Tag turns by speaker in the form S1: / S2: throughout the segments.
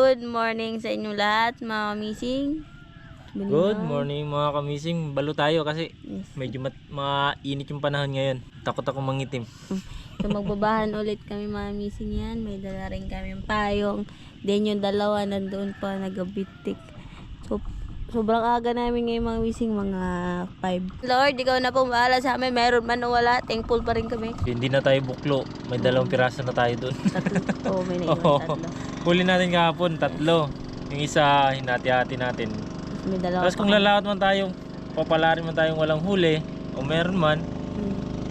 S1: Good morning sa inyo lahat, mga kamising.
S2: Good morning mga kamising. Balo tayo kasi medyo mainit yung panahon ngayon. Takot ako mangitim.
S1: So magbabahan ulit kami, mga kamising yan. May dala rin kami yung payong. Then yung dalawa nandoon pa nagabitik. So sobrang aga namin ngayon, mga kamising, mga 5. Lord, ikaw na po bahala sa amin. Meron man o wala, thankful pa rin kami.
S2: Hindi na tayo buklo. May dalawang piraso na tayo doon.
S1: Tatlo. Oo, may naiwan tatlo.
S2: Huli natin kahapon, 3. Yung isa, hinati-hati natin.
S1: May dalawa
S2: Tapos kung
S1: pa.
S2: lalaot man tayong, papalarin man tayong walang huli, o meron man,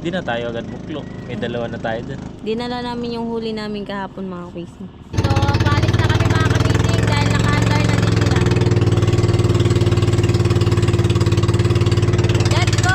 S2: di na tayo agad buklo. May dalawa na tayo doon.
S1: Dinala namin yung huli namin kahapon, mga kamising. So, palis na kami, mga kamising, dahil naka-andar na din sila. Let's go!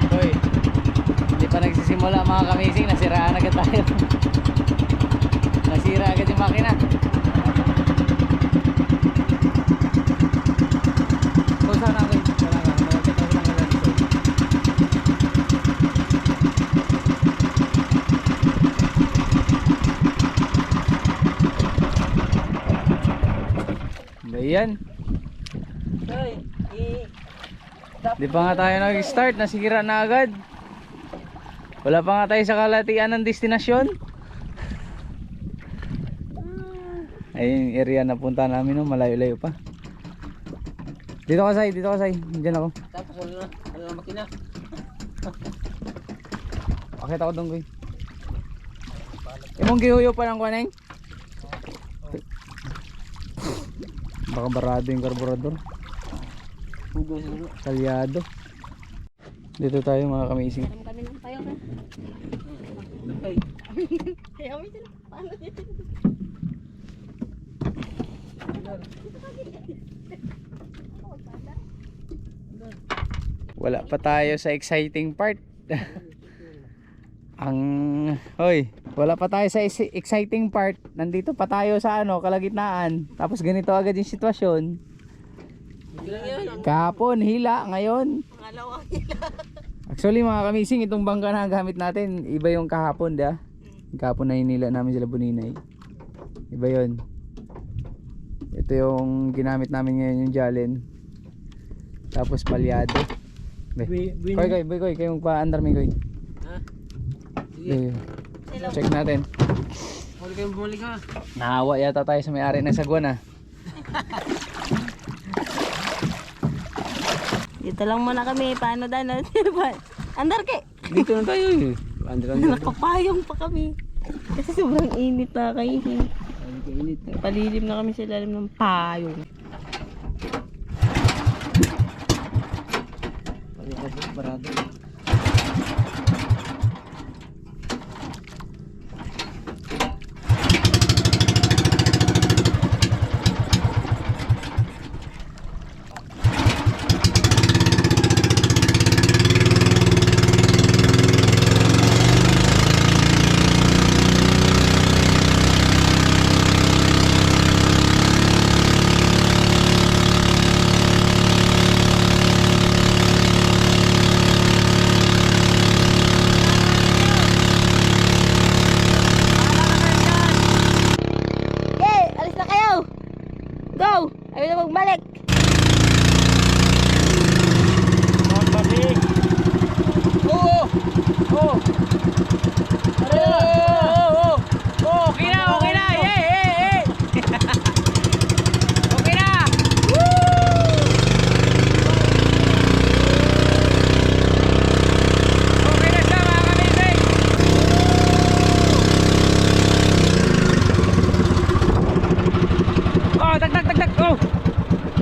S3: Hoy, hindi pa nagsisimula mga kamising, nasiraan agad tayo. Nasira agad yung makina. Kung saan ako yun? Wala ka, malapit ako ng ulan. Ba yan? Di pa nga tayo nag-start, nasira na agad. Wala pa nga tayo sa kalatian ng destinasyon. Ayun yung area na punta namin, no? Malayo-layo pa. Dito ka, Say, dito ka, Say. Diyan ako.
S2: Tapos wala na makina.
S3: Pakita ko doon, Goy. Imong gihuyo pa ng kwaneng? Baka barado yung karburador. Kalyado. Dito tayo, mga kamising.
S1: Kami ng payo, ha? Ayaw mo sila. Paano yun?
S3: Wala pa tayo sa exciting part. Hoy, wala pa tayo sa exciting part. Nandito pa tayo sa kalagitnaan. Tapos ganito agad yung sitwasyon. Kahapon hila, ngayon
S1: Pangalawang hila.
S3: actually mga kamising, itong bangka na gamit natin iba yung kahapon, da. Kahapon na hinila namin sila Buninay. Iba yun. Ito yung ginamit namin ngayon, yung Jalen. Tapos palyado. Koy, kayong pa-andar mi, Koy.
S2: Ha?
S3: Sige. Check natin.
S2: Huli kayong bumalik ha.
S3: Nahawa yata tayo sa may-ari ng sagwan, ah.
S1: Dito lang muna kami. Paano dahil? Andar ke?
S3: Dito na tayo, eh.
S1: Nakapayong pa kami. Kasi sobrang init na kayo. Palilim na kami sa ilalim ng payong.
S3: Barado. Oh! Oh! Okay na, okay na! Yay! Yay! Okay na! Okay na siya mga kamising! Oh, tagdak, tagdak! Oh!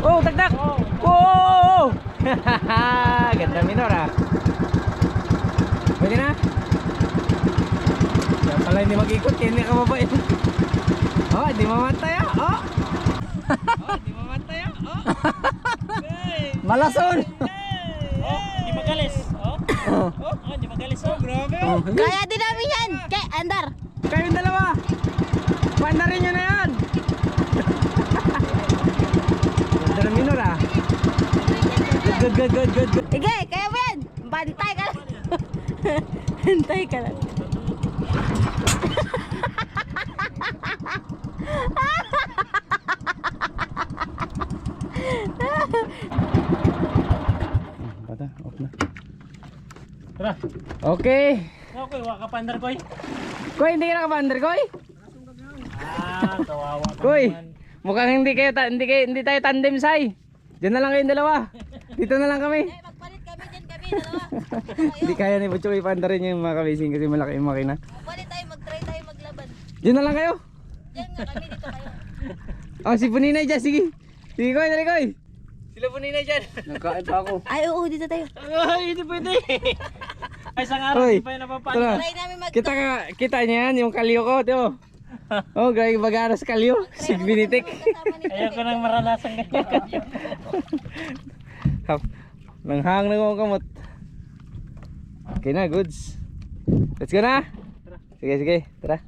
S3: Oh, tagdak! Oh! Ganda minor ah! Pwede na? Yan pala hindi mag-ikot, hindi ka mabait. Oh, hindi mamatay ah! Oh! Oh, hindi mamatay ah! Oh! Malason!
S2: Oh, hindi magalis. Oh,
S3: Oh!
S2: oh, hindi magalis. Oh, grabe.
S3: Oh.
S1: Kaya din namin yan! Kay, andar!
S3: Kayong dalawa! Pandarin nyo na yan! Ganda ng minor ah! Good, good, good, good, good!
S1: Sige, kaya mo yan! Bantay ka lang! Bantay ka lang!
S3: Bata, off na.
S2: Tara.
S3: Okay!
S2: Okay, waka pandar koy.
S3: Koy, hindi ka nakapandar, Koy?
S2: Ah, kawawa ka
S3: Koy!
S2: naman.
S3: Mukhang hindi tayo tandem, Sai. Diyan na lang kayong dalawa. Dito na lang kami.
S1: Magpalit kami dyan kami, dalawa.
S3: Hindi kaya ni Butcho ipanda rin yung mga kamising kasi malaki yung makina.
S1: Magpalit tayo, mag-try tayo maglaban.
S3: Diyan na lang kayo.
S1: Diyan nga kami, dito kayo.
S3: Oh, si Puninay dyan, sige. Sige, Koy, dali, Koy. Sila Puninay dyan. Nagkain pa ako.
S1: Ay, oo, dito tayo.
S2: Ay, hindi pwede. Ay, isang araw,
S3: Hoy,
S2: hindi pa yun
S3: tara.
S2: napapanood.
S1: Try namin mag-
S3: Kita niya yan, yung kalyo ko, tiyo. Oh, grabe bagaras kalyo. Si Binitik.
S2: Ayoko nang maranasan ganyan.
S3: Nanghang na akong kamot. Okay na, goods. Let's go na. Sige, sige, tara.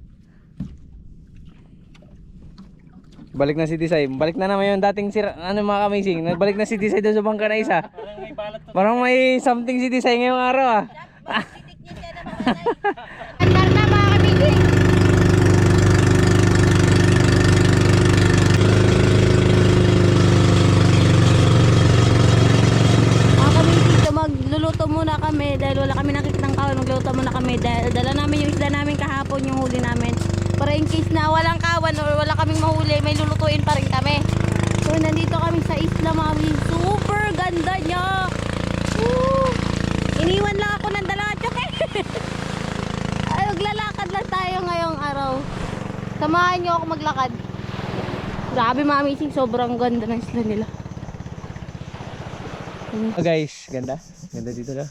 S3: Balik na si Tisay. Balik na naman yung dating ano mga kamising. Nagbalik na si Tisay doon sa bangka na isa.
S2: Parang may balat to.
S3: Parang may something si Tisay ngayong araw ah.
S1: Titik niya siya na mga andar na mga kamising. Mga kamising, so magluluto muna kami dahil wala kami nakikitang kawan. Magluluto muna kami dahil dala namin yung isda namin kahapon, yung huli namin. Para in case na walang kawan o wala kaming mahuli, may lulutuin pa rin kami. So nandito kami sa isla mga kamising. Super ganda niya. Woo! Iniwan lang ako ng dalawa choke. Ay, maglalakad lang tayo ngayong araw. Samahan niyo ako maglakad. Grabe mga kamising, sobrang ganda ng isla nila.
S3: Oh guys, ganda. Ganda dito na.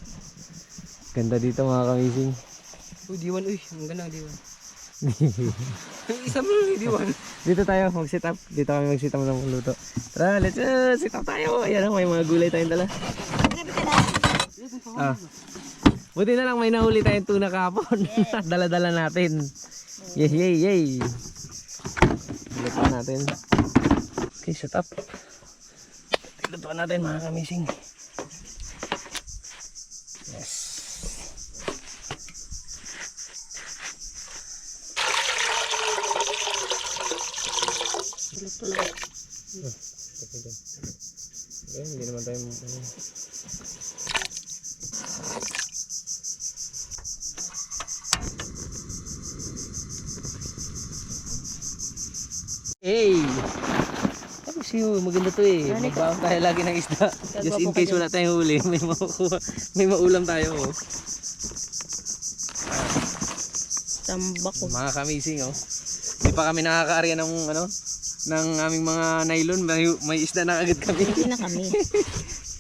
S3: Ganda dito mga kamising.
S4: Uy, diwan, uy. Ang ganda ng diwan. Isa mo, diwan.
S3: Dito tayo mag-sit up. Dito kami mag-sit up ng luto. Tara, let's sit up tayo. Ayan, may mga gulay tayong dala. Ah. Buti na lang may nahuli tayong tuna kahapon. Dala-dala natin. Yay, yay, yay. Lutuan natin. Okay, sit up. Lutuan natin mga kamising. Yes. Okay, hindi naman tayo Hey! Tapos yun, maganda to eh. Magbaon tayo lagi ng isda. Just in case wala tayong huli, may makukuha, may maulam tayo. Oh.
S1: Tambak ko.
S3: Mga kamising oh. Hindi pa kami nakakaarya ng ano, ng aming mga nylon, may isda na agad kami.
S1: Hindi na kami.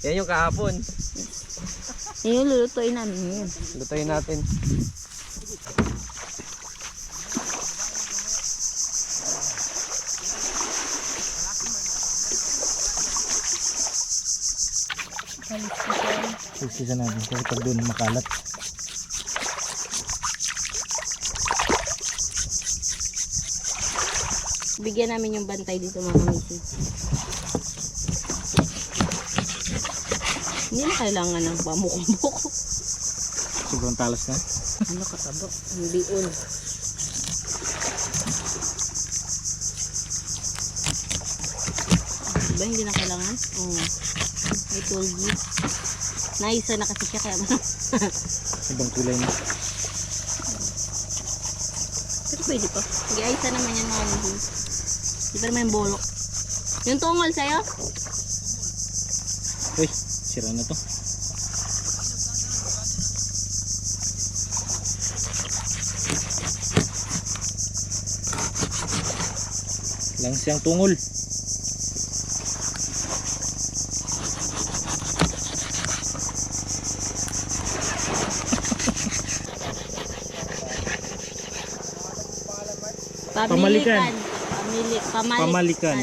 S3: Yan yung kahapon.
S1: Yung lulutuin namin yun.
S3: Lutuin natin.
S2: Sisisan natin kasi pag doon makalat.
S1: Bigyan namin yung bantay dito mga kamising. Hindi na kailangan ng pamukumbok.
S2: Sobrang talas na.
S1: Ano kataba? Hindi on. Diba hindi na kailangan? Oo. I told you. Naisa na kasi siya kaya
S2: Ibang kulay na.
S1: Pero pwede pa. Mag-aisa naman yan mga mising. Di pa naman yung bolok. Yung tungol sa'yo?
S2: Uy, sira na to. Lang siyang tungol. Pamalikan.
S1: Pamalikan.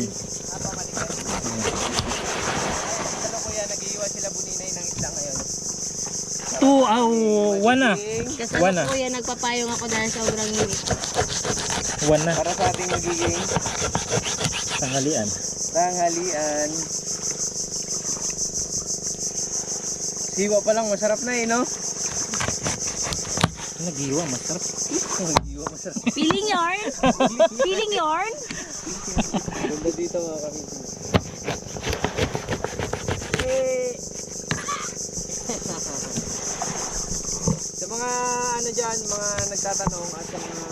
S3: Ano kuya, nag-iiwan sila buninay ng isla ngayon.
S2: Wana.
S1: Kasama
S2: Wana.
S1: ko yan, nagpapayong ako dahil sobrang init.
S2: Wana.
S3: Para sa ating magiging
S2: Tanghalian.
S3: tanghalian. Siwa pa lang, masarap na eh, no?
S2: Nag-iwa, masarap.
S3: Nag-iwa, masarap.
S1: Feeling yarn? Feeling yarn?
S3: Ganda dito mga kamising. Sa mga ano dyan, mga nagtatanong at sa mga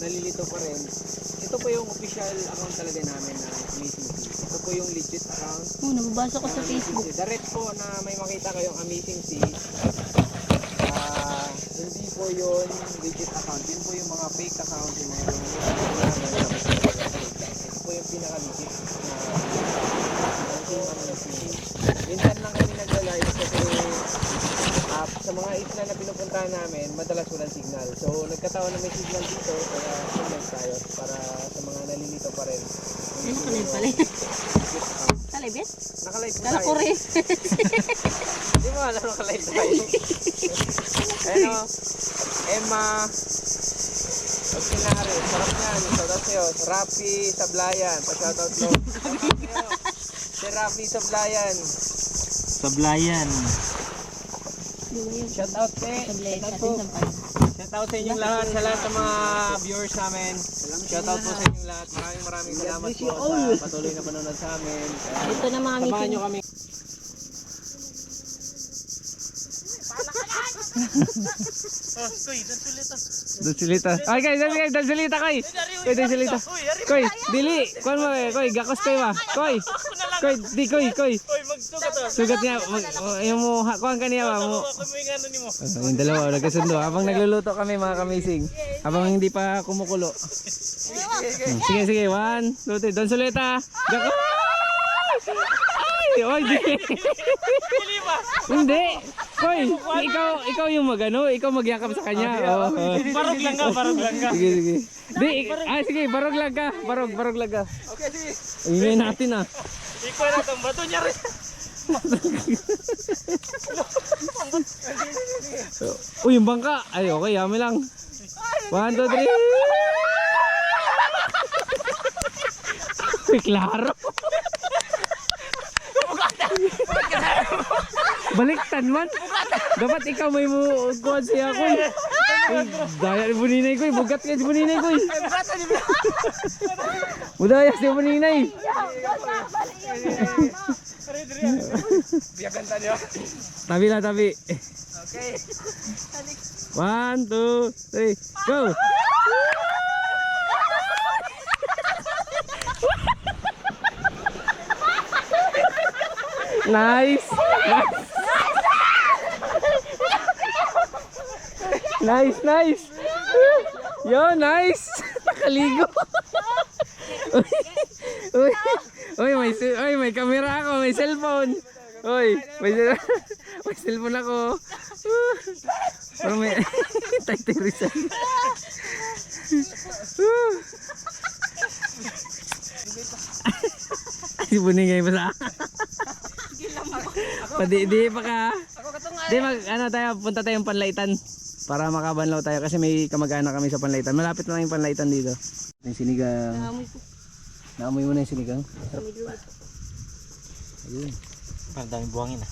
S3: nalilito pa rin, ito po yung official account talaga namin na Amazing Sea. Ito po yung legit account.
S1: Oh, nababasa ko sa Facebook.
S3: Direct po na may makita kayong Amazing Sea. Hindi po yun legit account. Yun po yung mga fake account. Yung mga ito po yung pinaka-legit na minsan lang kami nagla-live kasi sa mga isla na pinupuntahan namin, madalas walang signal. So nagkataon na may signal dito, kaya signal tayo para sa mga nalilito pa rin.
S1: Ay, nakalive pala yan. Nakalive yan?
S3: Nakalive po
S1: Kala ko
S3: tayo.
S1: rin.
S3: Hindi mo alam nakalive tayo. Ano, Emma, Pagkinari, sarap yan. Shoutout sa'yo. Rafi Sablayan, pa-shoutout mo. Si Rafi Sablayan.
S2: Sablayan.
S3: Shoutout
S1: Sablay,
S3: Shoutout po.
S1: atin sampal.
S3: Shoutout sa inyong lahat, sa lahat ng mga viewers namin. Shoutout po sa inyong lahat. Maraming salamat po sa patuloy na panonood sa amin.
S1: Ito na mga
S3: Samahan
S1: meeting.
S3: nyo kami.
S4: Doon silita. Ay, kay, doon silita, kay. Kay, doon silita. Koy, dili. Kuan mo, koy, gakos koy ba? Koy. Koy, di koy. Sugat niya. Yung mo, kuan kaniya ba? Mo. Yung dalawa, nagkasundo. Habang nagluluto kami mga kamising. Habang hindi pa kumukulo. Sige. 1, 2, 3. Doon silita. Gakos. Ay, oy, di. Hindi. Koy, ikaw yung magano, ikaw magyakap sa kanya.
S2: Barog lang ka.
S4: Sige. Sige, barog lang ka. Barog lang ka.
S3: Okay, sige.
S4: Ingay natin ah.
S2: Ikaw na itong bato niya rin.
S4: Uy, yung bangka. Ay, okay, yami lang. 1, 2, 3. Uy, klaro. Baliktad man. Dapat ikaw may mo kuhan siya ko. Daya ni buninay ko, bugat ka si buninay ko. Budaya si buninay.
S3: Biyagan tayo.
S4: Tabi lah, tabi.
S3: Okay.
S4: 1, 2, 3, go. Nice. Nice. Yo, nice. Nakaligo. Uy, may camera ako, may cellphone. Uy, may cellphone ako. Pero may tagtirisan. Si Buningay pa sa di pa ka. Di ano tayo, punta tayong Panlaitan para makabanlaw tayo kasi may kamag-anak kami sa Panlaitan. Malapit na lang yung Panlaitan dito. Yung sinigang.
S1: Naamoy ko.
S4: Naamoy mo na yung sinigang. Ayun.
S2: Parang daming buhangin ah.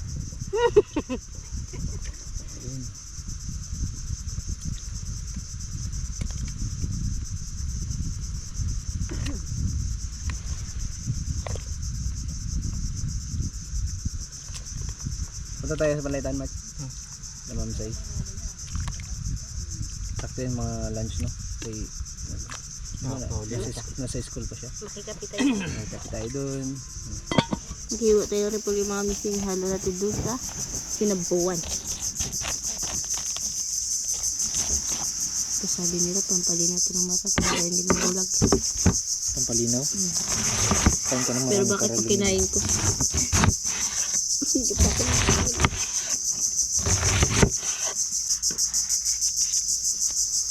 S4: Punta tayo sa Panlaitan, Mac.
S3: na mamsay. Sakto yung mga lunch no. Kasi nasa school pa siya.
S1: Makikapi tayo.
S3: Nakikapi tayo doon.
S1: Giwa tayo rin po yung mga missing halo natin doon sa Sinabuan. Tapos sabi nila, pampalin natin ng mata para hindi mabulag.
S2: Pampalinaw. Kain ka naman.
S1: Pero bakit pag kinain ko? Hindi pa ako nakakain.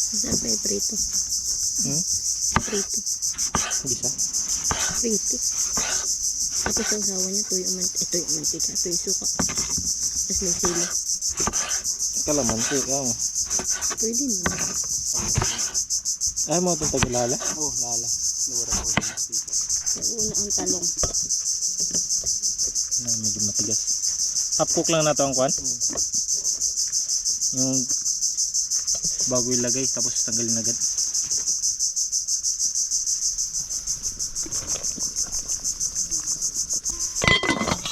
S1: Masarap pa yung prito. Prito.
S2: Bisa.
S1: Prito. Tapos ang sawa niya, ito yung mantika, ito yung suka. Tapos may sili.
S2: Kalamansi.
S1: Pwede mo.
S2: Ay mo itong tagalala.
S3: Oh, lala. Lura ko din.
S1: Yung una ang talong.
S2: Medyo matigas. Half cook lang nato ang kwan. Yung bago ilagay tapos tanggalin agad.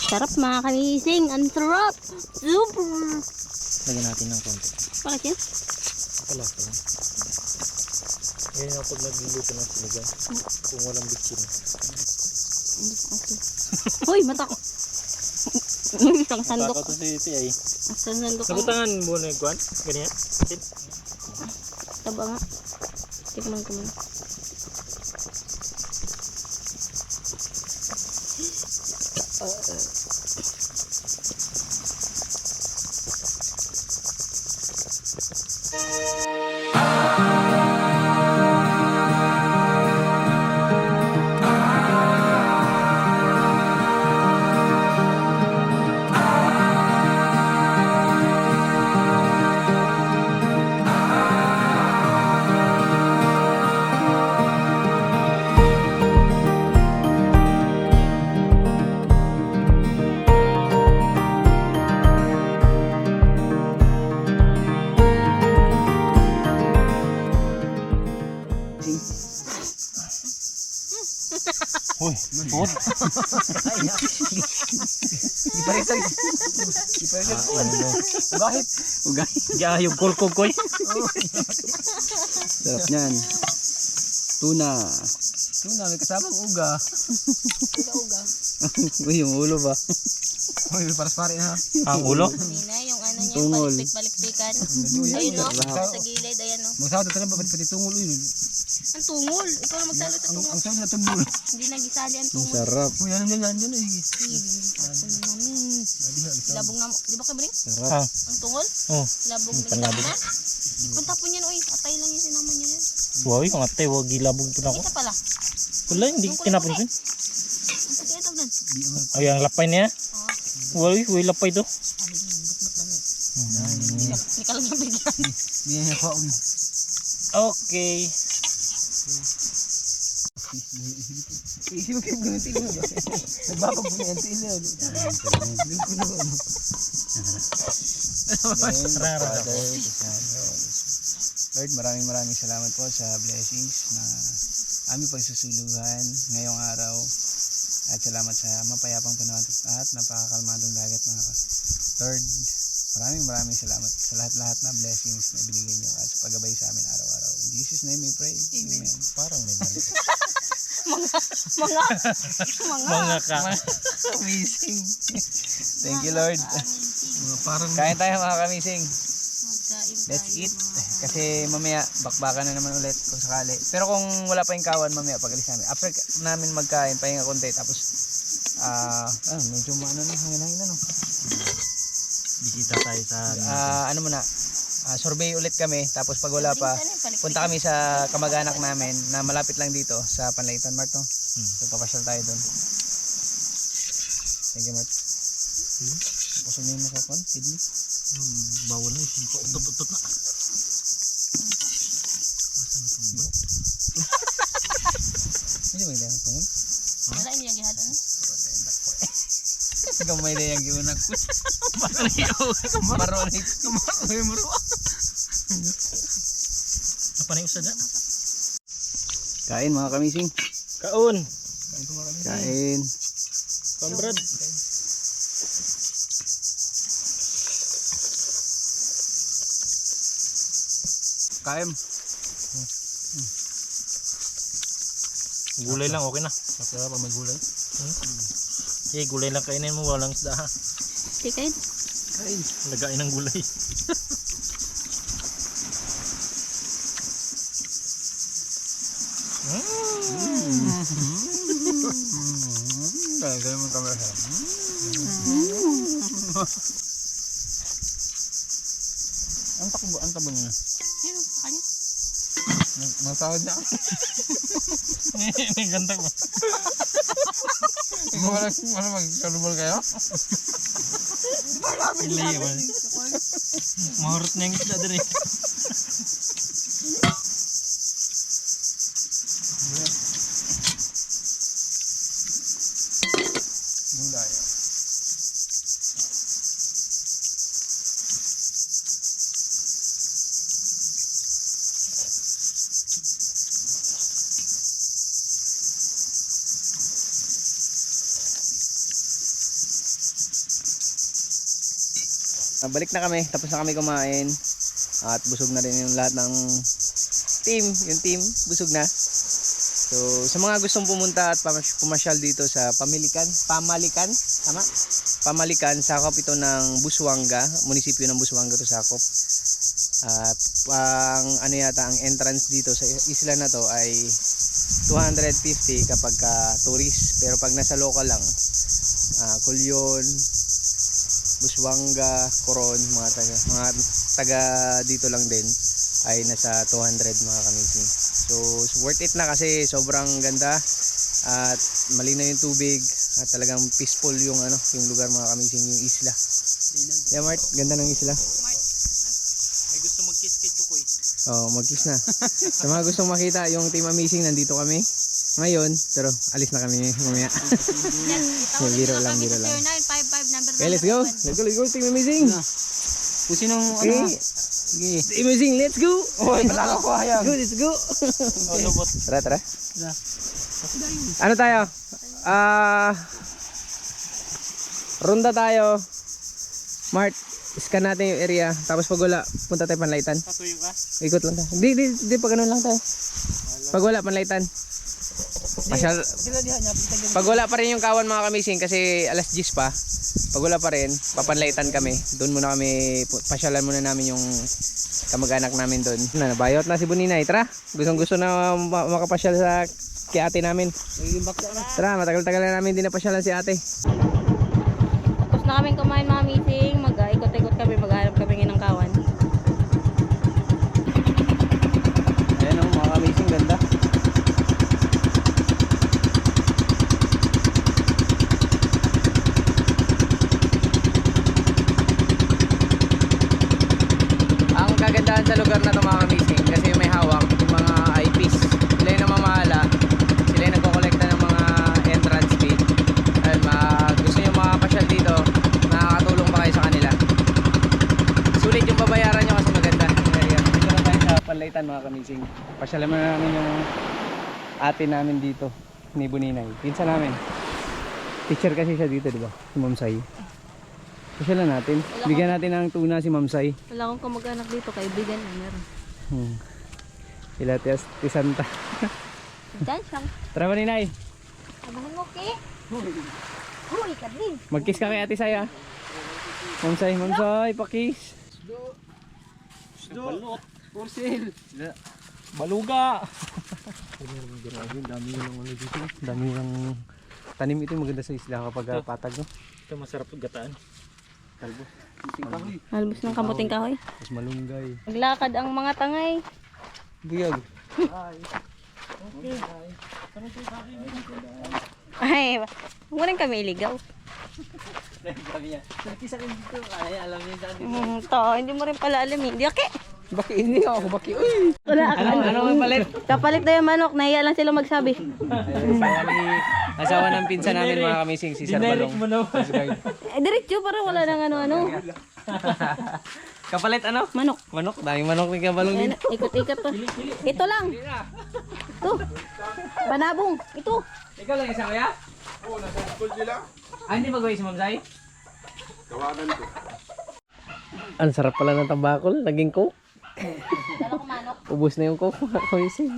S1: Sarap mga kamising. Ang sarap. Super.
S2: Lagyan natin ng konti.
S1: Bakit yan?
S2: Pala ko lang. Ngayon ako pag nagluluto ng sinigang. Kung walang bitchin.
S1: Okay. Hoy, mata ko. Isang sandok.
S2: Matakaw to si Iti ay.
S1: Isang sandok.
S2: Nabutangan mo na yung kwan? Ganyan?
S1: Taba nga. Tikman ko muna.
S2: Uy, sukot.
S3: Iparitag. Bakit? Ugay.
S2: Ya, yung kolkog koy.
S3: Sarap niyan. Tuna. Tuna, may kasamang uga.
S1: Uga-uga.
S3: Uy, yung ulo ba? Uy, paras-pare na.
S2: Ang ulo?
S1: Hindi na yung ano niya,
S3: Tungol.
S1: palikpik-palikpikan. Ayun no, sa gilid, ayan no.
S3: Magsawa tayo ba pati tungol yun?
S1: Ang tungol. Ikaw na magsalot ang tungol.
S3: Ang sabi na tungol.
S1: Hindi nagisali ang tungol.
S3: Sarap. Uy, yan eh.
S1: Labong na, di ba kabring?
S2: Ah,
S1: Ang tungol?
S2: oh.
S1: Labong na
S2: Panlabog.
S1: na. Punta po niyan, uy. Atay lang yung sinama niya yan.
S2: Wow, yung ate, wag gilabog po na ako.
S1: Isa pala.
S2: Wala, hindi tinapon ko.
S1: Ang puti ito doon.
S2: Ay, ang lapay niya. Wow, way lapay to.
S1: Hindi ka lang yung bigyan.
S3: Hindi niya pa uy.
S2: Okay.
S3: Isip kayo ganun tilo ba? Nagbabag mo na yan tilo. Lord, maraming salamat po sa blessings na aming pagsusuluhan ngayong araw. At salamat sa mapayapang panahon at napakakalmadong dagat mga Lord, maraming salamat sa lahat-lahat na blessings na ibinigay niyo at sa paggabay sa amin araw-araw. In Jesus' name we pray. Amen.
S2: Parang may mali.
S1: Mga
S2: ka.
S3: Amazing. Thank you Lord. Kain tayo mga kamising. Let's eat. Kasi mamaya bakbakan na naman ulit kung sakali. Pero kung wala pa yung kawan mamaya pag-alis namin. After namin magkain, pahinga konti. Tapos medyo maano na, hangin-hangin na no.
S2: Bisita tayo sa...
S3: Ano muna, survey ulit kami. Tapos pag wala pa, punta kami sa kamag-anak namin na malapit lang dito sa Panlaitan Mart no. So papasyal tayo doon. Thank you Mart. Pusog na yung makakon, kidney.
S2: Bawal na yun. Utot na.
S3: Hindi may dayang tungol.
S1: wala hindi yung gihad. Ano?
S3: Gamay na yung giunak ko. Maronik.
S2: Apa na yung usada?
S3: Kain mga kamising.
S2: Kaon.
S3: Kain.
S2: Kambrad.
S3: KM.
S2: Gulay lang, okay na.
S3: Masarap pa magulay.
S2: Eh, gulay lang kainin mo, walang isda ha.
S1: Chicken.
S2: Lagain ng gulay.
S3: Kaya mo kamera. Ang tabo niya.
S1: Yan, kanya.
S3: Masahod na.
S2: Ang ganda ko.
S3: Wala magkalubol kayo?
S2: Ilay man. Mahurot na yung isda dali.
S3: Gulay. Balik na kami, tapos na kami kumain at busog na rin yung lahat ng yung team busog na. So sa mga gustong pumunta at pumasyal dito sa Pamalikan, tama? Pamalikan, sakop ito ng Busuanga, munisipyo ng Busuanga to sakop. At ang ang entrance dito sa isla na to ay 250 kapag tourist, pero pag nasa local lang, Kulyon, Busuanga, Coron, mga taga dito lang din ay nasa 200 mga kamising. So worth it na kasi sobrang ganda at malinaw yung tubig at talagang peaceful yung yung lugar mga kamising, yung isla. Yeah, Mart, ganda ng isla.
S2: May gusto mag-kiss kay Chukoy.
S3: Oh, mag-kiss na. Sa mga gustong makita yung Team Amazing, nandito kami ngayon, pero alis na kami mamaya. Biro lang.
S1: 0955 number.
S3: Okay, let's go. Team Amazing.
S4: Kung sinong
S3: Okay. Team Amazing, let's go.
S4: Oy, malalo ko hayang.
S3: Let's go.
S2: Oh, lubot.
S3: Tara. Ano tayo? Ronda tayo. Mart, scan natin yung area. Tapos pag wala, punta tayo Panlaytan.
S2: Tatuyo ka?
S3: Ikot lang tayo. Di pag ganun lang tayo. Pag wala, Panlaytan. Pasyal. Pag wala pa rin yung kawan mga kamising kasi alas 10 pa. Pag wala pa rin, papanlaytan kami. Doon muna kami, pasyalan muna namin yung kamag-anak namin doon. Nabayot na si Buninay. Tara, gustong-gusto na makapasyal sa kay ate namin. Tara, matagal-tagal na namin din napasyalan si ate.
S1: Tapos na kaming kumain mga meeting, mag-ikot-ikot kami, maghanap kami ng kawan.
S3: Ayan o, mga kamising, ganda. Ang kagandahan sa lugar na ito mga kamising, kasi may hawak yung mga eyepiece. Sila yung namamahala, sila yung nagkokolekta ng mga entrance fee. At gusto nyo makapasyal dito, nakakatulong pa kayo sa kanila. Sulit yung babayaran nyo kasi maganda yung area. Dito na tayo sa Panlaytan mga kamising. Pasyalan mo na namin yung ate namin dito, ni Buninay. Pinsan namin. Teacher kasi siya dito, di ba? Si Ma'am Sai. Pasyalan natin. Bigyan natin ng tuna si Ma'am Sai.
S1: Wala akong kamag-anak dito, kaibigan na meron.
S3: Sila Tisanta.
S1: Diyan siyang.
S3: Tara Buninay.
S1: Abahan mo, Ki. Uy, kadlin.
S3: Mag-kiss ka kay ate Sai ah. Ma'am Sai, pa-kiss.
S2: Balot.
S3: For sale.
S2: Baluga.
S3: Dami ng dito. Dami ng tanim ito, maganda sa isla kapag patag, no?
S2: Ito masarap gataan.
S3: Kalbo.
S1: Halbos ng kamuting kahoy.
S3: Mas malunggay.
S1: Maglakad ang mga tangay.
S3: Buyag.
S1: Ay, huwag rin kami iligaw. To, hindi mo rin pala alam eh. Hindi, okay.
S3: Baki, hindi ako baki. Uy!
S1: Wala,
S3: Ano ang palit?
S1: kapalit na yung manok, nahiya lang sila magsabi.
S3: Asawa ng pinsan namin mga kamising, si Sir Balong.
S2: mo naman.
S1: Diretso, para wala nang ano-ano.
S3: Kapalit ano?
S1: Manok.
S3: Manok, daming manok ni Kabalong din.
S1: Ayan, ikot-ikot to. Ito lang. Ito. Panabong. Ito.
S3: Ikaw lang isa kuya?
S5: Oo, nasa school nila.
S3: Hindi mag-uwi si Ma'am Sai?
S5: Tawagan ko.
S3: Ang sarap pala ng tabakol, naging ko.
S1: Dala ko manok.
S4: Ubus na yung coke mga kamising.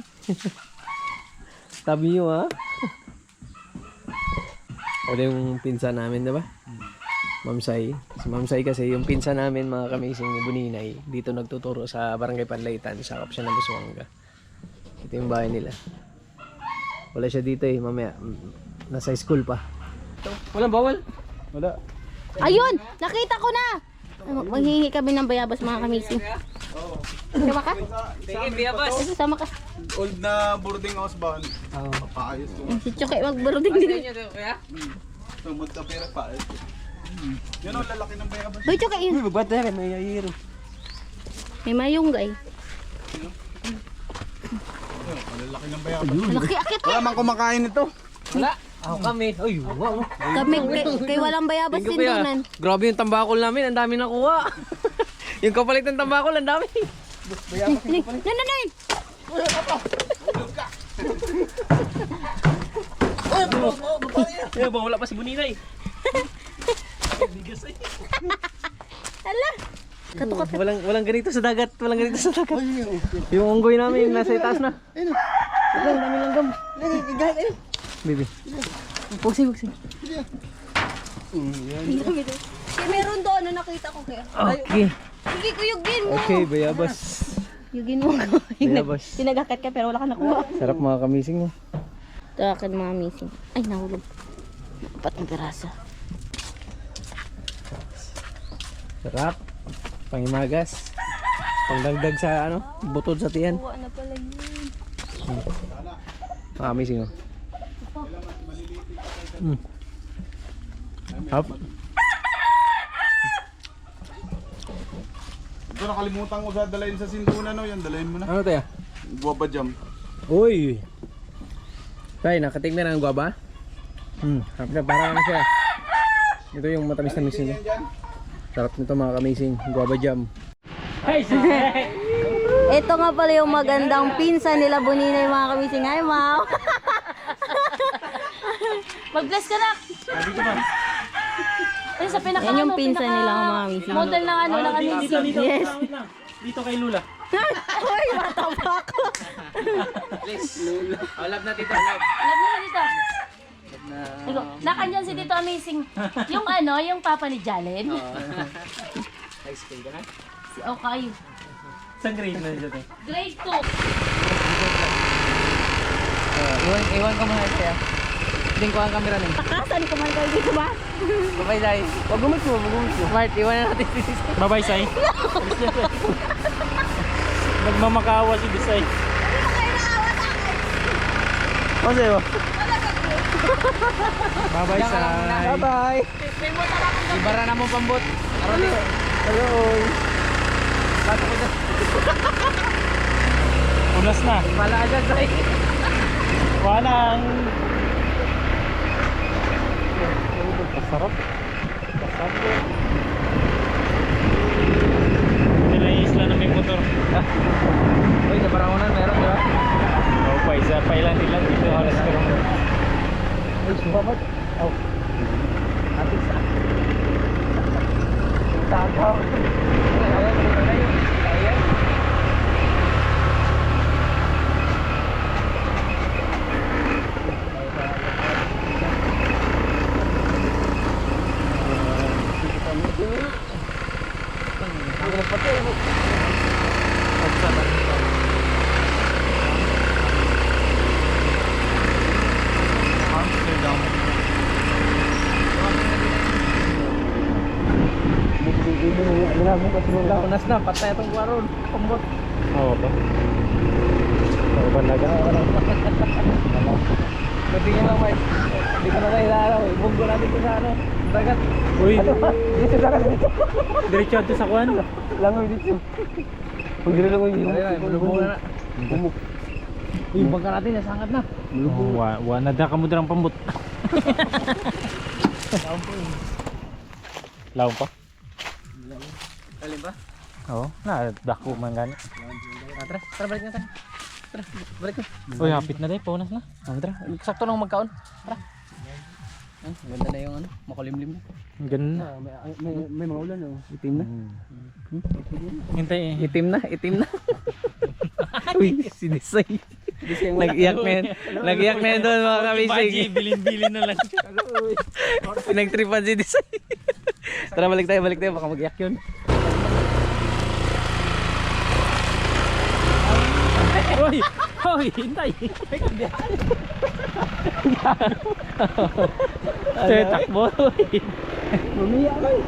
S4: Tabi nyo ha. O yung pinsan namin, diba? Ma'am Sai. Si Ma'am Sai kasi yung pinsan namin mga kamising ni Buninay. Dito nagtuturo sa Barangay Panlaytan. Sakop siya ng Busuanga. Ito yung bahay nila. Wala siya dito eh, mamaya. Nasa school pa. Walang bawal? Wala.
S1: Ayun! Nakita ko na! Maghihingi kami ng bayabas mga kamising. Sama ka?
S4: Tingin, biyabas!
S1: Sama ka.
S5: Old na boarding house ba?
S3: Oo.
S5: Paayos ko.
S1: Si Choke magbaruding din.
S5: Tumod ka pera paayos ko. Yan ang lalaki ng bayabas.
S1: Hoy, Choke yun.
S3: Ba't na rin? May yayiro.
S1: May mayunggay.
S5: Ang lalaki ng bayabas.
S1: Laki akit.
S5: Wala man kumakain ito.
S4: Wala! Ako kami. Ay, wow.
S1: Kami kay walang bayabas
S4: Thank you,
S1: din
S4: kuya.
S1: doon.
S4: Grabe yung tambakol namin. Ang dami nakuha. Yung kapalit ng tambakol, ang dami.
S1: Nanay!
S2: Eh, wala pa si Buninay.
S1: Hala! Katukat.
S4: Walang ganito sa dagat. Walang ganito sa dagat. Yung unggoy namin, yung nasa itaas na. Ang dami langgam. Baby. Pugsing.
S1: Kaya meron doon na nakita ko kaya.
S4: Okay.
S1: Sige, kuyugin mo.
S3: Okay, bayabas.
S1: Yugin mo.
S3: Bayabas.
S1: Pinagakat ka pero wala ka nakuha.
S3: Sarap mga kamising mo.
S1: Ito akin mga missing. Ay, nahulog. 4 na piraso.
S3: Sarap. Pangimagas. Pangdagdag sa ano, butod sa tiyan.
S1: Kuha na pala yun.
S3: Mga kamising mo. Hop.
S5: Ito nakalimutan ko sa dalayin sa Sinduna no. Yan dalayin mo na.
S3: Ano tayo?
S5: Guwapa jam.
S3: Uy! Tay, nakatignan ang guwaba? Harap na, parang ano siya. Ito yung matamis-tamis nila. Sarap nito mga kamising. Guwaba jam.
S1: Ito nga pala yung magandang pinsan nila Buninay mga kamising. Hi, Mao!
S6: Mag-bless ka na. Ay, sa pinaka
S1: Yan yung pinsan nila mga kamising.
S6: model ng ano, ng ano.
S2: Dito.
S1: Yes.
S2: Dito kay Lula.
S1: Uy, mataba ko.
S4: Love na tita, love.
S6: Love na dito. Digo, nakanyan si Tito Amazing. Yung ano, yung papa ni Jalen.
S4: High school ka na?
S6: Si Okay.
S2: Sa grade na dito.
S6: Grade 2.
S4: Iwan ko muna siya. Hindi ko ang camera nun.
S1: Takasan ko man kayo dito ba?
S4: Bye-bye, Dai. Wag gumit mo. Smart, iwan na natin si Disay.
S2: Bye-bye, Sai. Nagmamakawa si Disay.
S3: Ano sa'yo?
S2: Bye-bye, Sai.
S3: Bye-bye!
S4: Ibara na mo pambot. Aroli.
S3: Hello!
S2: Ulas na.
S4: Mala agad, Dai.
S2: Wanang. Sarap. Nilayis lang na may motor.
S4: Uy, sa Barangonan meron, di ba?
S2: Oh, pa isa pa ilan dito halos ko.
S3: Ay, sumabat! Oh! Atis ah! Tagaw!
S4: Unas na, patay itong kwaron. Pambot.
S2: Oo ba? Oo ba naga?
S4: Patingin lang, Mike. Hindi ko na nailalaw. Ibunggo natin ito sa ano. Dagat.
S2: Uy,
S3: Dito sa kanan dito!
S2: diretso ato sa kuan.
S3: Langoy dito! Pag nilalangoy dito!
S4: Ayun, bulubong na. Uy, yung bangka natin, nasangad na.
S2: Oh, wa na da kamo dirang pambot. Laom pa?
S4: Kalim ba?
S2: Oo, na dako man gani.
S4: Tara, tara, balik na tayo. Tara, balik na.
S2: Uy, hapit na dai, paunas na.
S4: Tara, sakto lang magkaon. Tara.
S3: Ganda na yung ano, makulimlim na.
S2: Ang ganda.
S3: May mga ulan oh. Itim na.
S2: Hintay eh.
S3: Itim na. Uy, si Desay. Nag-iyak na yan. Nag-iyak na yan doon mga kamising.
S2: Bilin-bilin na lang.
S3: Pinagtripan si Desay. Tara, balik tayo. Baka mag-iyak yun.
S2: Hoy! Hoy! Hintay! Takbo!
S3: Lumiya ka eh.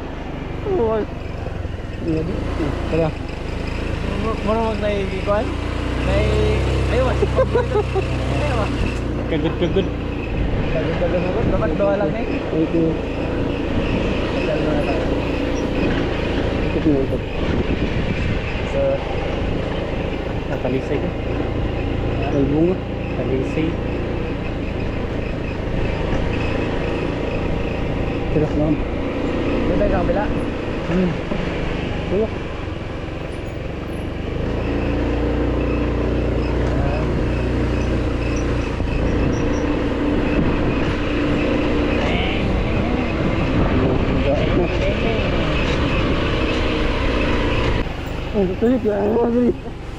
S3: Tara.
S2: Marunong naikikuan? Ayun! Kagod!
S3: Kagod. Dapat doa lang eh. Ito.
S2: So, nakalisay ka?
S3: May bunga.
S2: Nakalisay.
S3: Tiras lang. Doon tayo sa kabila. Tuyok. Tuyok yan.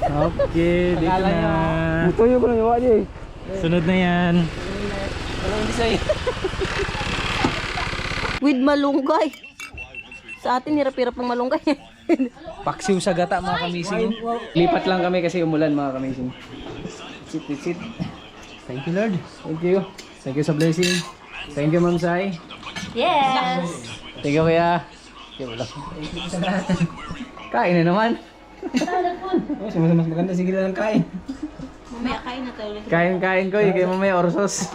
S2: Okay, dito na.
S3: Tuyok ko lang yung wadi eh.
S2: Sunod na yan.
S1: With malunggay. Sa atin, hirap-hirap ng malunggay.
S3: Paksiw sa gata mga kamising. Lipat lang kami kasi umulan mga kamising. Sit. Thank you Lord. Thank you sa blessing. Thank you Ma'am Sai.
S6: Yes!
S3: Thank you Kuya. Kain na naman. Mas maganda sige lang kain.
S1: Mamaya kain na tayo.
S3: Kain ko kaya mamaya orsos.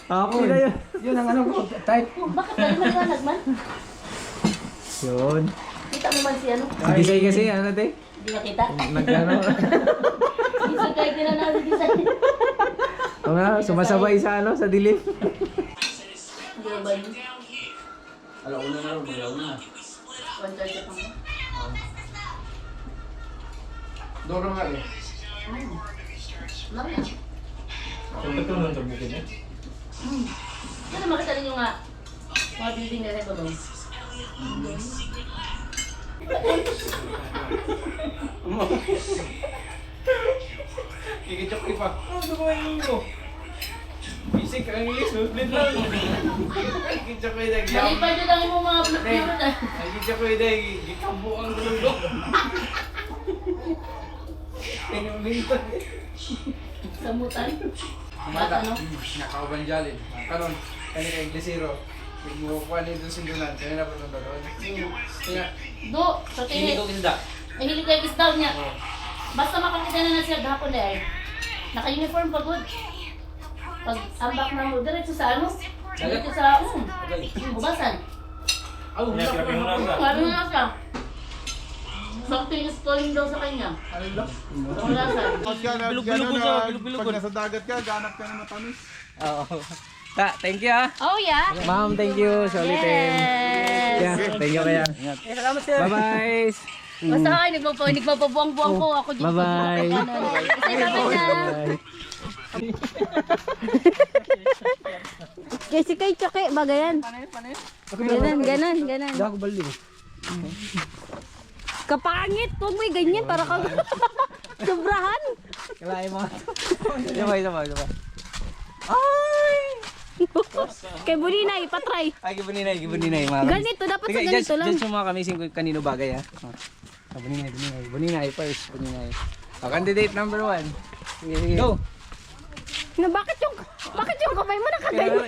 S3: Ako na yun. Yun ang ano ko. Type.
S6: Bakit dali maliwanag man?
S3: Yun.
S6: Kita mo man si ano?
S3: Si Desay kasi ano te?
S6: Hindi nakita.
S3: Nagano.
S6: Isa kahit din na natin design.
S3: O nga, sumasabay sa ano sa dilim.
S6: Hindi ba yun?
S5: Alauna na rin, alauna.
S6: 1:30 pa mo.
S5: Doon nga eh.
S6: Mamaya.
S2: Ito naman sa bukid eh.
S6: Ano makita ninyo nga? Mga building na rin ba doon?
S5: Kikicok pa. Ano ba yung Bisik ang English, split lang. Kikicok ko yung
S6: Malipad yun lang yung mga blog na.
S5: Kikicok ko yung gikambo ang lulo. Yung lingkod eh.
S6: Samutan. Bata no?
S5: Nakaubanjalin. Karon, kani kay Inglesero. Igmukuha nito sindulan. Kanina pa nung doon. Kaya,
S6: Do, sa tingin. Mahilig kayo kiss down niya. Basta makakita na siya gahapon na eh. Naka-uniform pa good. Pag ambak na mo, diretso sa ano? Diretso sa, bubasan. Sabi mo na siya. Sakto yung stalling daw sa kanya. Bubasan.
S5: Pag nasa dagat ka, ganap ka na matamis.
S3: Oo. Thank you ah.
S6: Oh yeah.
S3: Ma'am, thank you sa ulitin.
S6: Yes.
S3: Yeah, thank you kaya. Ingat.
S6: Salamat sir.
S3: Bye-bye.
S6: Basta kayo, nagpapabuang-buang ko ako dito.
S3: Bye-bye.
S6: Isa naman na.
S1: Kasi kay Choke, bagayan. Ganon.
S3: Ako bali.
S1: Kapangit, huwag mo yung ganyan para kang sobrahan.
S3: Kalahin mo. Sabay.
S1: Ay! Kay Buninay, patry.
S3: Ay, gibuninay.
S1: Ganito, dapat sa ganito lang.
S3: Just yung mga kamising kung kanino bagay ah. Buninay first. Oh, candidate number 1. Sige. Go!
S1: Na, bakit yung kamay mo nakaganyan?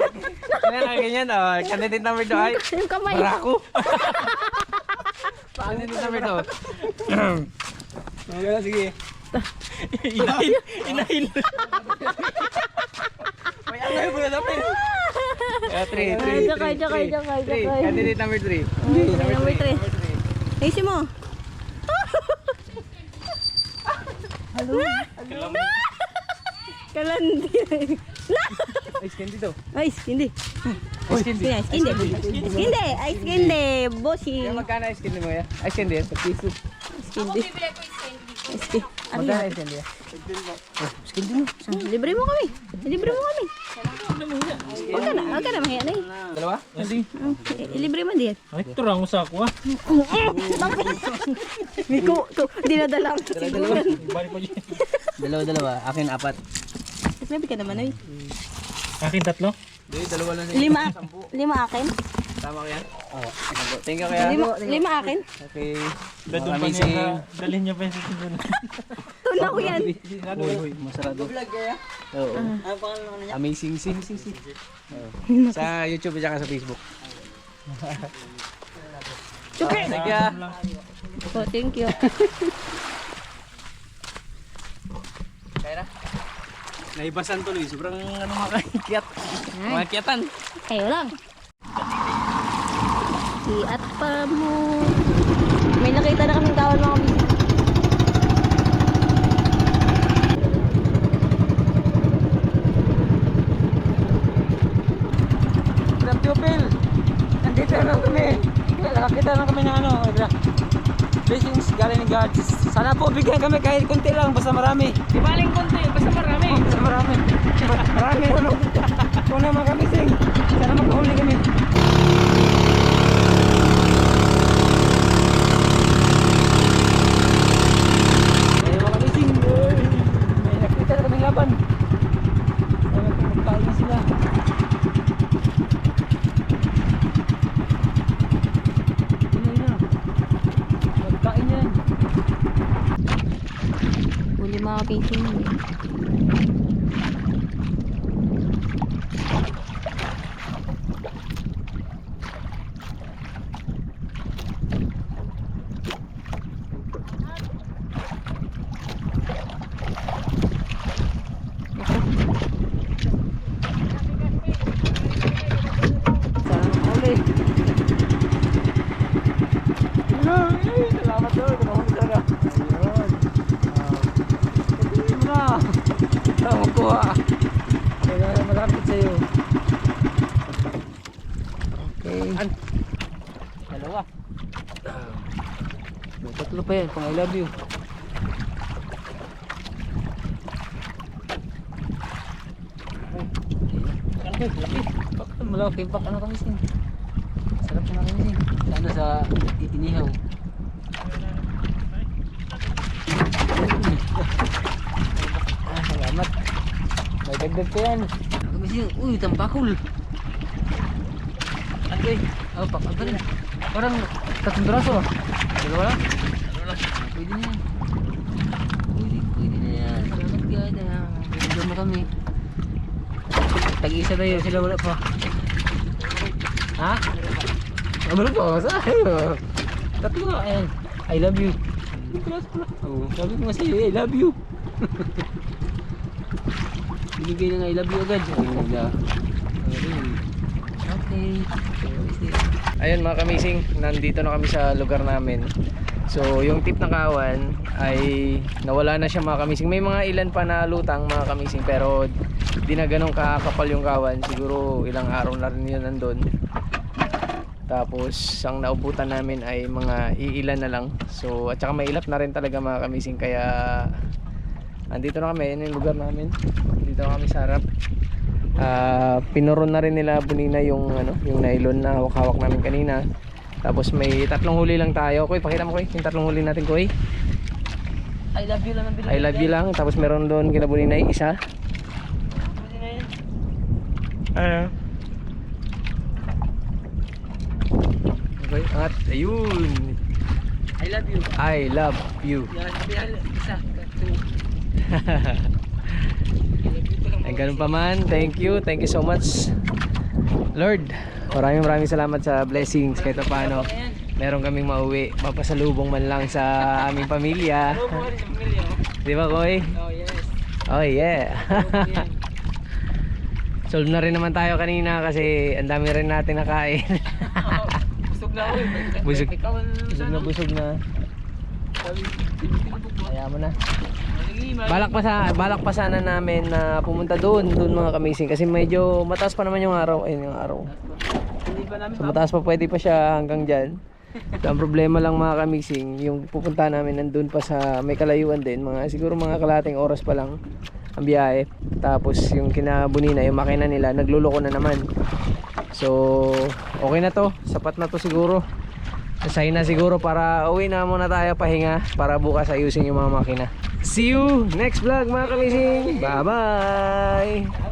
S3: Ganyan oh. Candidate number 2 ay
S1: Yung kamay.
S3: Barako. Candidate number 2. Okay, sige.
S2: Inahin.
S3: May angay mo na dapat. 3.
S1: Jakay.
S3: Candidate number 3.
S1: Number 3. Ayusin mo. Kalandi.
S3: Ice candy to.
S1: Ice candy.
S3: Ice candy.
S1: Ice candy. Bossy.
S3: Magkano ice candy mo ya? Ice candy yan? Piso.
S1: Ice candy. Ice candy.
S3: Magkano ice candy ya?
S1: Libre mo kami. Huwag ka na mahiya na eh.
S3: Dalawa?
S2: Hindi.
S1: Ilibre mo din.
S2: Ay, ito lang sa ako ah.
S1: Miko, dinadala ang siguro.
S2: Balik pa dyan.
S3: Dalawa. Akin 4.
S1: Grabe ka naman ay.
S2: Akin 3.
S3: Hindi, dalawa lang.
S1: 5 akin.
S3: Tama ko yan? Oo. Thank you kaya.
S1: 5 akin.
S3: Okay.
S2: Doon pa niya dalhin niya pa yung susunod.
S1: Tula ko yan.
S3: Uy, masarado. Vlog kaya? Oo. Ano pangalan niya? Amazing Sing. Sa YouTube at saka sa Facebook.
S1: Super.
S3: Thank you.
S1: Oh, thank you.
S3: Kaya na? Naibasan tuloy. Sobrang makakiat. Makakiatan.
S1: Kayo lang. Iat pa mo. May nakita na kaming kawan mga bisig.
S3: Grab Jupil. Nandito na kami. Nakakita na kami ng ano. Blessings galing ni God. Sana po bigyan kami kahit konti lang. Basta marami.
S4: Di baling konti, basta marami.
S3: Basta marami. Marami. Kung naman kami sing. Sana makahuli kami. Ayun mga kami sing. May nakita na kaming laban. Magkain sila. Magkain yan.
S1: Huli mga bisig.
S3: Salamat doon. Kumahuli talaga. Ayun. Patuloy mo na. Ito, magkuha. Kaya malapit sa'yo. Okay. Dalawa. May tatlo pa yan. Pang I love you. Laki. Malaki. Pak ano kami sin. Sarap na kami sin. Sana sa inihaw. Salamat. May dagdag pa yan. Kami sin. Uy, tambakol. Ano oh, pak. Ano parang 3 braso. Dalawa lang? Pwede na yan. Pwede na yan. Salamat God. Pwede mo kami. Tag-isa tayo, sila wala pa. Ha? Wala pa, sa'yo. Tatlo nga, ayan. I love you. Oo, sabi ko nga sa'yo, I love you. Binigay ng I love you agad. Okay. Ayun mga kamising, nandito na kami sa lugar namin. So yung tip ng kawan ay nawala na siya mga kamising. May mga ilan pa na lutang mga kamising, pero di na ganun kakapal yung kawan. Siguro ilang araw na rin yun nandun. Tapos ang naubutan namin ay mga iilan na lang. So at saka may ilap na rin talaga mga kamising. Kaya andito na kami, yun yung lugar namin. Dito na kami sa harap. Pinuron na rin nila bunina yung yung nylon na hawak-hawak namin kanina. Tapos may 3 huli lang tayo. Koy, pakita mo Koy, yung 3 huli natin Koy.
S6: I love you lang ang
S3: I love you lang. Tapos meron doon kina bunina isa. Okay, at ayun.
S6: I love you.
S3: I love you.
S6: Isa.
S3: Ay ganun pa man. Thank you so much Lord. Maraming salamat sa blessings kahit paano. Meron kaming mauwi, mapasalubong man lang sa aming pamilya. Di ba Koy?
S6: Oh yes.
S3: Oh yeah. Solve na rin naman tayo kanina kasi ang dami rin natin nakain.
S6: Busog na ako.
S3: Busog na. Kaya mo na. Balak pa sana namin na pumunta doon mga kamising kasi medyo mataas pa naman yung araw. Ayun yung araw. So, mataas pa, pwede pa siya hanggang dyan. So, ang problema lang mga kamising, yung pupunta namin nandun pa sa may kalayuan din, siguro mga kalating oras pa lang.
S4: ang biyahe. Tapos yung kinabunina, yung makina nila, nagluloko na naman. So, okay na to. Sapat na to siguro. Sasayin na siguro para uwi na muna tayo pahinga para bukas ayusin yung mga makina. See you next vlog mga kamising. Bye bye!